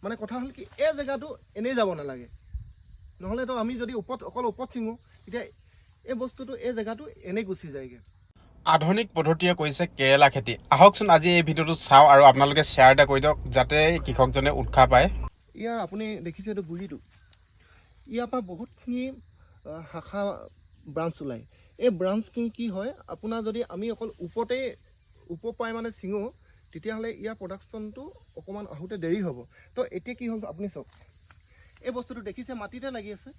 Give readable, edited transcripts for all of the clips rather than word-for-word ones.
মানে কথা হ'ল কি এই জেগাটো এনেই যাব নালাগে নহ'লেতো আমি যদি অকল ওপৰত ছিঙো তেতিয়া এই বস্তুটো এই জেগাটো এনেই গুচি যায়গৈ আধুনিক পদ্ধতিয়ে কৰিছে কেৰেলা খেতি আহকচোন আজি এই ভিডিঅ'টো চাওঁ আৰু আপোনালোকে শ্বেয়াৰ এটা কৰি দিয়ক যাতে কৃষকজনে উৎসাহ পায় ইয়াৰ আপুনি দেখিছে এইটো গুৰিটো ইয়াৰ পৰা বহুতখিনি শাখা ব্ৰাঞ্চ ওলায় এই ব্ৰাঞ্চখিনি কি হয় আপোনাৰ যদি আমি অকল ওপৰ পাই মানে ছিঙো তেতিয়াহ'লে ইয়াৰ প্ৰডাকশ্যনটো অকণমান আহোঁতে দেৰি হ'ব তো এতিয়া কি হ'ল আপুনি চাওক এই বস্তুটো দেখিছে মাটিতে লাগি আছে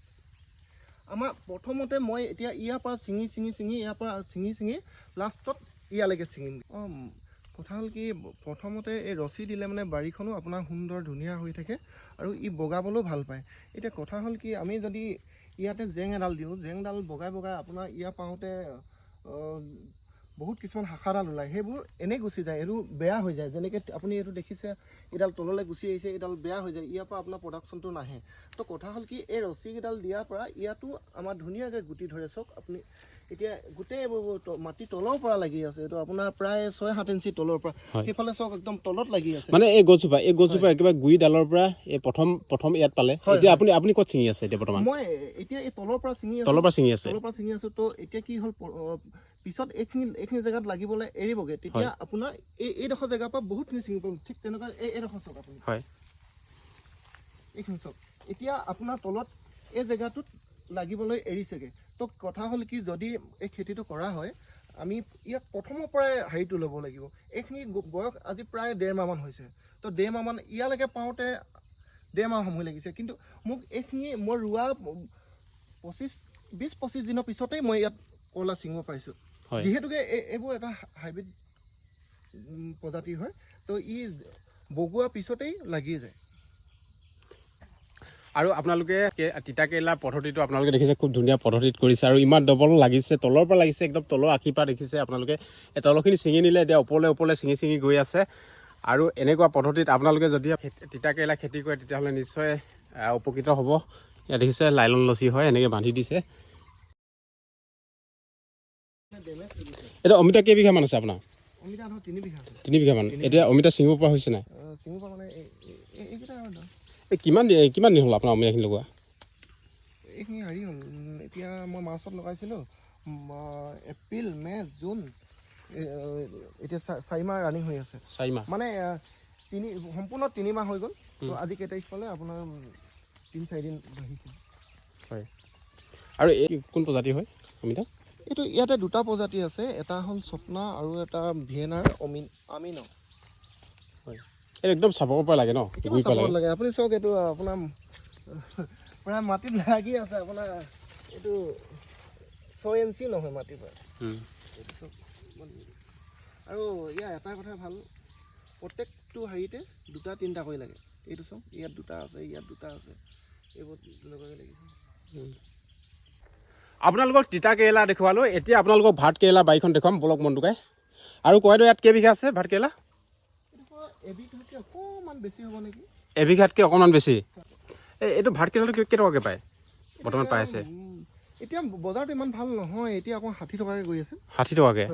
আমাৰ প্ৰথমতে মই এতিয়া ইয়াৰ পৰা ছিঙি লাষ্টত ইয়ালৈকে ছিঙিম কথা হ'ল কি প্ৰথমতে এই ৰছী দিলে মানে বাৰীখনো আপোনাৰ সুন্দৰ ধুনীয়া হৈ থাকে আৰু ই বগাবলৈও ভাল পায় এতিয়া কথা হ'ল কি আমি যদি ইয়াতে জেং এডাল দিওঁ জেংডাল বগাই আপোনাৰ ইয়াৰ পাওঁতে বহুত কিছুমান শাখাডাল ওলায় সেইবোৰ এনেই গুচি যায় এইটো বেয়া হৈ যায় যেনেকৈ আপুনি এইটো দেখিছে এইডাল তললৈ গুচি আহিছে এইডাল বেয়া হৈ যায় ইয়াৰ পৰা আপোনাৰ প্ৰডাকশ্যনটো নাহে তো কথা হ'ল কি এই ৰছীকেইডাল দিয়াৰ পৰা ইয়াতো আমাৰ ধুনীয়াকৈ গুটি ধৰে চাওক আপুনি এতিয়া গোটেই এইবোৰ মাটি তলৰ পৰা লাগি আছে এইটো আপোনাৰ প্ৰায় 6-7 ইঞ্চি তলৰ পৰা সেইফালে চাওক একদম তলত লাগি আছে মানে এই গছজোপা একেবাৰে গুৰি ডালৰ পৰা এই প্ৰথম ইয়াত পালে এতিয়া আপুনি ক'ত ছিঙি আছে এতিয়া বৰ্তমান মই এতিয়া এই তলৰ পৰা ছিঙি আছো তো এতিয়া কি হ'ল পিছত এইখিনি জেগাত লাগিবলৈ এৰিবগৈ তেতিয়া আপোনাৰ এইডোখৰ জেগাৰ পৰা বহুতখিনি ছিঙিব পাৰিম ঠিক তেনেকুৱা এইডোখৰ চাওক আপুনি হয় এইখিনি চাওক এতিয়া আপোনাৰ তলত এই জেগাটোত লাগিবলৈ এৰিছেগৈ তো কথা হ'ল কি যদি এই খেতিটো কৰা হয় আমি ইয়াক প্ৰথমৰ পৰাই হেৰিটো ল'ব লাগিব এইখিনি বয়স আজি প্ৰায় 1.5 মাহমান হৈছে তো 1.5 মাহমান ইয়ালৈকে পাওঁতে 1.5 মাহ সময় লাগিছে কিন্তু মোক এইখিনি মই ৰোৱা 20-25 দিনৰ পিছতেই মই ইয়াত কলা ছিঙিব পাৰিছোঁ যিহেতুকে এইবোৰ এটা হাইব্ৰিড প্ৰজাতি হয় তো ই বগোৱাৰ পিছতেই লাগি যায় আৰু আপোনালোকে তিতা কেৰেলা পদ্ধতিটো আপোনালোকে দেখিছে খুব ধুনীয়া পদ্ধতিত কৰিছে আৰু ইমান ডবল লাগিছে তলৰ পৰা লাগিছে একদম তলৰ আশীৰ পৰা দেখিছে আপোনালোকে এই তলৰখিনি ছিঙি নিলে এতিয়া ওপৰলৈ ছিঙি গৈ আছে আৰু এনেকুৱা পদ্ধতিত আপোনালোকে যদি তিতা কেৰেলা খেতি কৰে তেতিয়াহ'লে নিশ্চয় উপকৃত হ'ব ইয়াত দেখিছে লাইলন লচি হয় এনেকৈ বান্ধি দিছে এতিয়া অমিতা কেইবিঘামান আছে আপোনাৰ অমিতা 3 বিঘামান এতিয়া অমিতা ছিঙিব পৰা হৈছে নাই ছিঙিব মানে এইকেইটা কিমান দিন হ'ল আপোনাৰ অমিতাখিনি লগোৱা এইখিনি হেৰি হ'ল এতিয়া মই মাৰ্চত লগাইছিলোঁ এপ্ৰিল মে জুন এতিয়া 4 মাহ ৰানিং হৈ আছে 4 মাহ মানে সম্পূৰ্ণ 3 মাহ হৈ গ'ল তো আজি কেই তাৰিখ পালে আপোনাৰ 3-4 দিন বাঢ়িছে হয় আৰু এই কোন প্ৰজাতি হয় অমিতা এইটো ইয়াতে দুটা প্ৰজাতি আছে এটা হ'ল স্বপ্না আৰু এটা ভিয়েনাৰ আমিনো হয় এইটো একদম চাব পৰা লাগে ন লাগে আপুনি চাওক এইটো আপোনাৰ প্ৰায় মাটিত লাগি আছে আপোনাৰ এইটো 6 ইঞ্চি নহয় মাটিৰ পৰা আৰু ইয়াৰ এটা কথা ভাল প্ৰত্যেকটো হেৰিতে 2-3টা কৰি লাগে এইটো চাওক ইয়াত 2টা আছে ইয়াত 2টা আছে এইবোৰ তেনেকুৱাকৈ লাগিছে আপোনালোকক তিতা কেৰেলা দেখুৱালোঁ এতিয়া আপোনালোকক ভাত কেৰেলা বাৰীখন দেখুৱাম বলক মনটোকাই আৰু কয়তো ইয়াত কেইবিঘা আছে ভাত কেৰেলা এবিঘাতকৈ অকণমান বেছি হ'ব নেকি এবিঘাতকৈ অকণমান বেছি এইটো ভাত কেৰেলাটো কেইটকাকৈ পায় বৰ্তমান পাই আছে এতিয়া বজাৰটো ইমান ভাল নহয় এতিয়া অকণ 60 টকাকৈ গৈ আছে 60 টকাকৈ